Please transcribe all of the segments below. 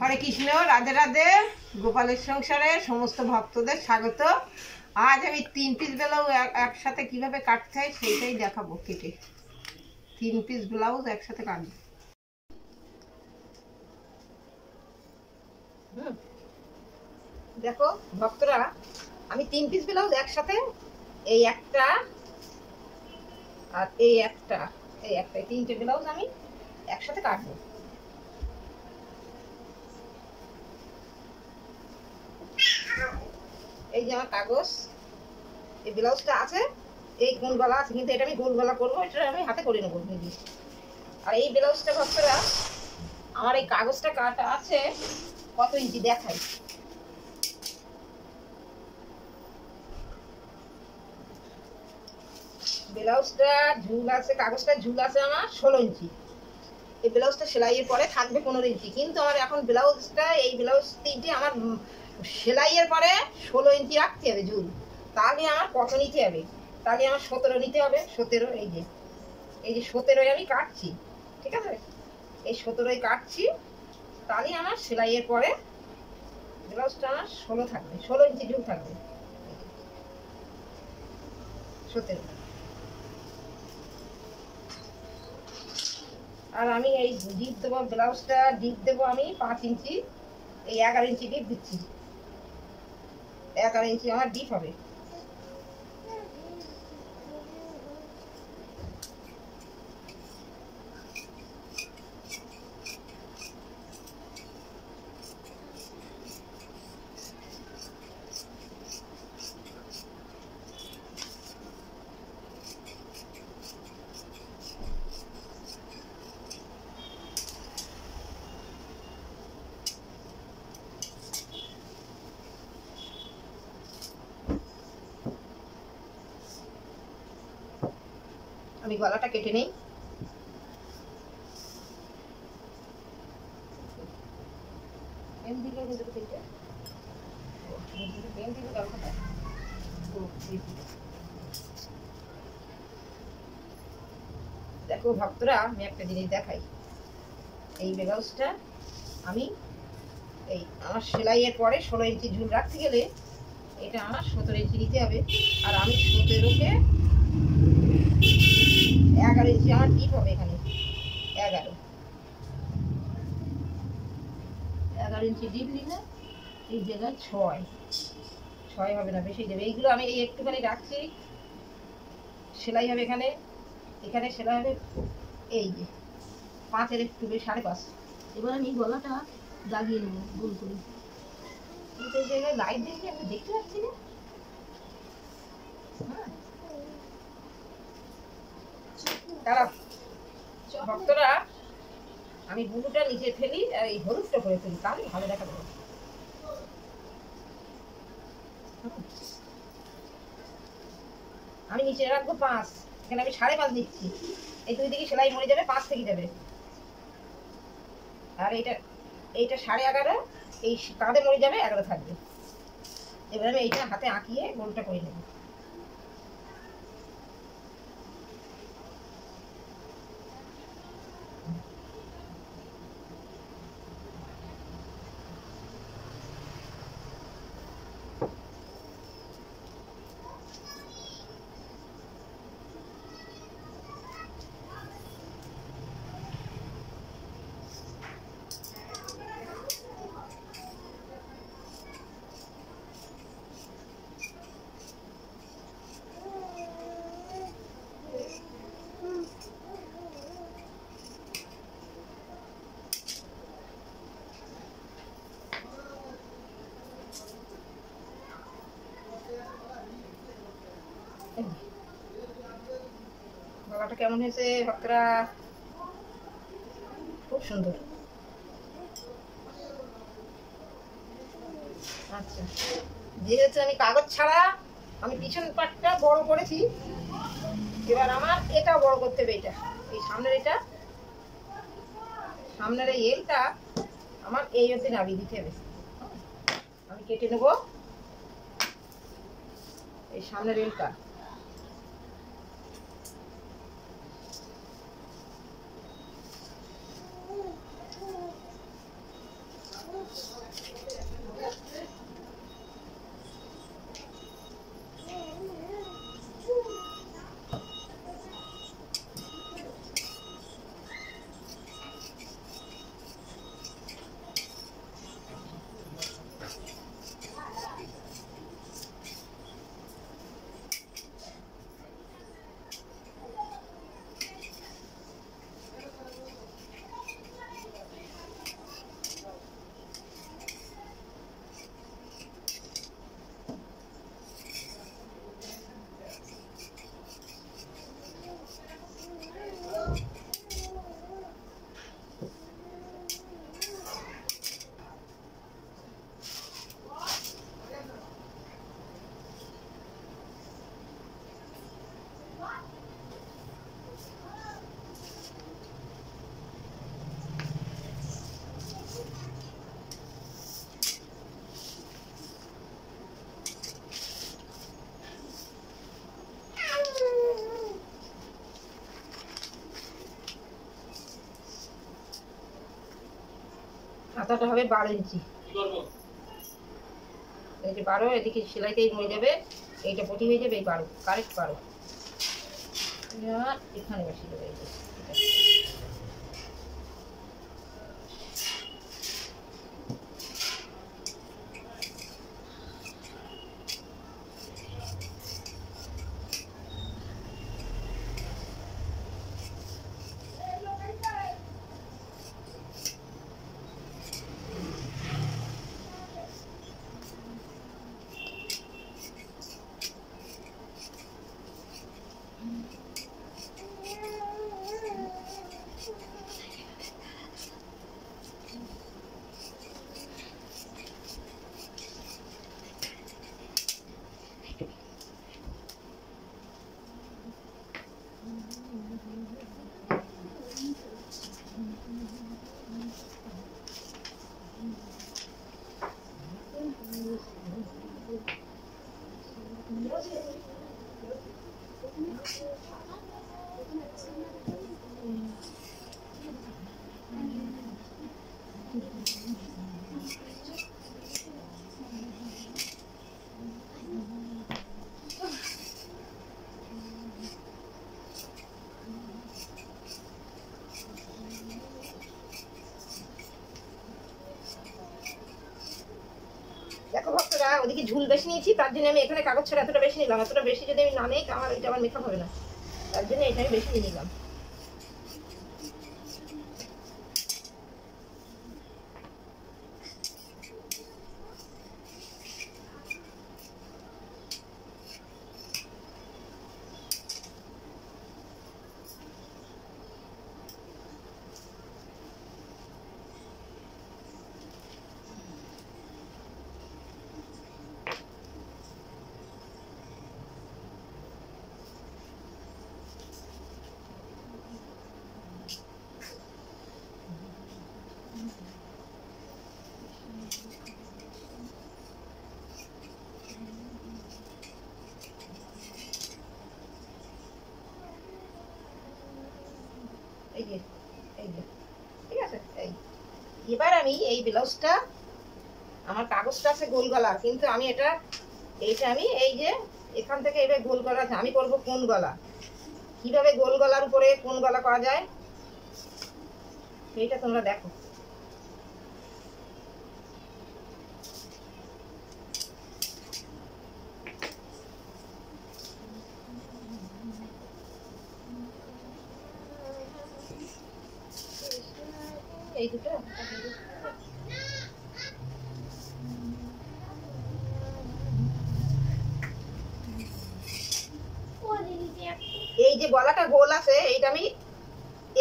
হরে কৃষ্ণ, রাধে রাধে। গোপালের সংসারে সমস্ত ভক্তদের স্বাগত। আজ আমি 3 পিস ব্লাউজ একসাথে কিভাবে কাটতে হয় সেইটাই দেখাবো। কেটে 3 পিস ব্লাউজ একসাথে কাটবো। দেখো ভক্তরা, আমি 3 পিস ব্লাউজ একসাথে, এই একটা আর এই একটা, এই 3টে ব্লাউজ আমি একসাথে কাটবো। এই যে আমার কাগজ, এই ব্লাউজটা আছে, এই গোল গলা আছে, কিন্তু এটা আমি গোল গলা করবো, এটা আমি হাতে করে নেবো। আর এই ব্লাউজটা ভক্তরা, আমার এই কাগজটা কাটা আছে কত ইঞ্চি দেখাই। ব্লাউজটা ঝুল আছে, কাগজটা ঝুল আছে আমার 16 ইঞ্চি। এই ব্লাউজটা সেলাইয়ের পরে থাকবে 15 ইঞ্চি, কিন্তু আমার এখন ব্লাউজটা, এই ব্লাউজ 3টে আমার সেলাইয়ের পরে 16 ইঞ্চি রাখতে হবে ঝুল। তাহলে আমার কত নিতে হবে? তাহলে আমার 17 নিতে হবে। 17, এই যে 17 আমি কাটছি, ঠিক আছে? এই 17 কাটছি, তাহলে আমার সেলাইয়ের পরে ব্লাউজটা আমার 16 থাকবে, 16 ইঞ্চি ঝুল থাকবে। 17। আর আমি এই ডিপ দেবো, ব্লাউজটা ডিপ দেবো আমি 5 ইঞ্চি, এই 11 ইঞ্চি ডিপ দিচ্ছি। 11 ইঞ্চি আমার ডিপ হবে। আমি গলাটা কেটে নেই। দেখো ভক্তরা, আমি একটা জিনিস দেখাই। এই ব্লাউজটা আমি, এই আমার সেলাইয়ের পরে 16 ইঞ্চি ঝুল রাখতে গেলে এটা আমার 17 ইঞ্চি নিতে হবে। আর আমি 17কে 11 ইঞ্চি আমার ডিপ হবে এখানে। 11 ইঞ্চি ডিপ নিলে এই জায়গায় 6 হবে না, বেশি দেবে। এইগুলো আমি এই একটুখানি রাখছি, সেলাই হবে এখানে, এখানে সেলাই হবে এই যে 5-এর একটু বেশি, 5.5। এবার আমি গলাটা দাগিয়ে নেবো গোল করে। কিন্তু এই জায়গায় লাইট দেখে আমি দেখতে পাচ্ছি না। দাঁড়াও ভক্তরা, আমি ব্লুটা নিচে ফেলি আর এই হলুদটা করে ফেলি, তাহলে ভালো দেখা যাবে। আমি নিচে রাখবো 5, এখানে আমি 5.5 দিচ্ছি। এই 2 দিকে সেলাই মরে যাবে, 5 থেকে যাবে। আর এইটা 11.5, এই কাঁধে মরে যাবে, 11 থাকবে। এবার আমি এইটা হাতে আঁকিয়ে গোলটা করে নেব। গলাটা কেমন হয়েছে ভক্তরা? খুব সুন্দর। আচ্ছা, যেহেতু আমি কাগজ ছাড়া আমি পিছন পাটটা বড় করেছি, এবার আমার এটা বড় করতে হবে। এটা এই সামনের, এটা সামনের এই এলটা আমার এই অবধি নামিয়ে দিতে হবে। আমি কেটে নেব এই সামনের এলটা। হাতাটা হবে 12 ইঞ্চি। এই যে 12, এদিকে সেলাইতেই হয়ে যাবে, এইটা পটি হয়ে যাবে, এই 12 কারেক্ট 12। এখানে বসিয়ে দেবে এই যে। দেখো ভক্তরা, ওদিকে ঝুল বেশি নিয়েছি, তার জন্য আমি এখানে কাগজ ছাড়া এতটা বেশি নিলাম। এতটা বেশি যদি আমি না নেই, আমার এটা আবার মেকআপ হবে না, তার জন্য এটা আমি বেশি নিয়ে নিলাম। এই যে এই যে ঠিক আছে। এবার আমি এই ব্লাউজটা, আমার কাগজটা আছে গোল গলা, কিন্তু আমি এইটা আমি এই যে এখান থেকে এবার গোল গলা আমি করব কোন গলা। কিভাবে গোল গলার উপরে কোন গলা করা যায় সেইটা তোমরা দেখো। এই দুটো এই যে গলাটা গোল আছে, এইটা আমি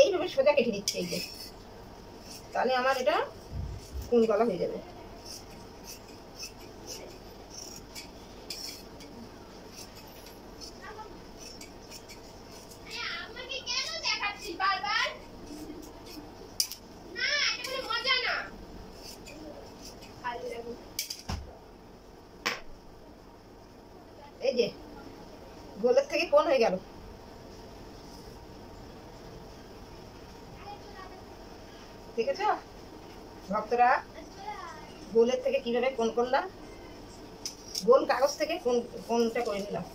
এইভাবে সোজা কেটে দিচ্ছি এই যে, তাহলে আমার এটা কোন গলা হয়ে যাবে। এই যে গোলের থেকে কোন হয়ে গেল, ঠিক আছে ভক্তরা? গোলের থেকে কিভাবে কোন করলাম, গোল কাগজ থেকে কোনটা করে নিলাম।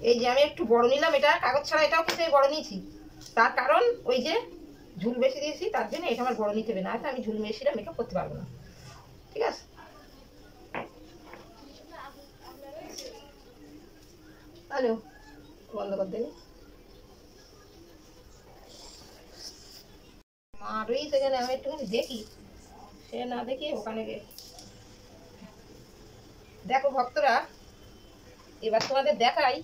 এই যে আমি একটু বড় নিলাম, এটা কাগজ ছাড়া এটাও কিন্তু আমি বড় নিয়েছি, তার কারণ ওই যে ঝুল বেশি দিয়েছি তার জন্য এটা আমার বড় নিতে হবে, না আমি ঝুল বেশিটা মেকআপ করতে পারবো না। ঠিক আছে, হ্যালো, বন্ধ করে দেবে। মা রয়েছে এখানে, আমি একটুখানি দেখি, সে না দেখি ওখানে গে। দেখো ভক্তরা, এবার তোমাদের দেখাই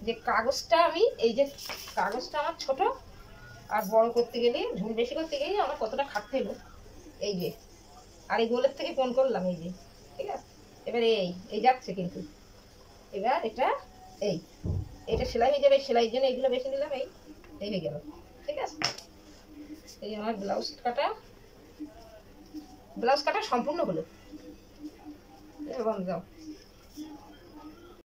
যে কাগজটা আমি, এই যে কাগজটা আমার ছোট, আর বড় করতে গেলে, ঝুল বেশি করতে গেলে আমার কতটা খাটতে হলো। এই যে, আর এই গোলের থেকে কোন করলাম, এই যে, ঠিক আছে। এবারে এই যাচ্ছে কিন্তু, এবার এটা এই এটা সেলাই হয়ে যাবে, সেলাইয়ের জন্য এইগুলো বেশি নিলাম, এই হয়ে গেল। ঠিক আছে, এই আমার ব্লাউজ কাটা সম্পূর্ণ হলো। বন্ধ দাও।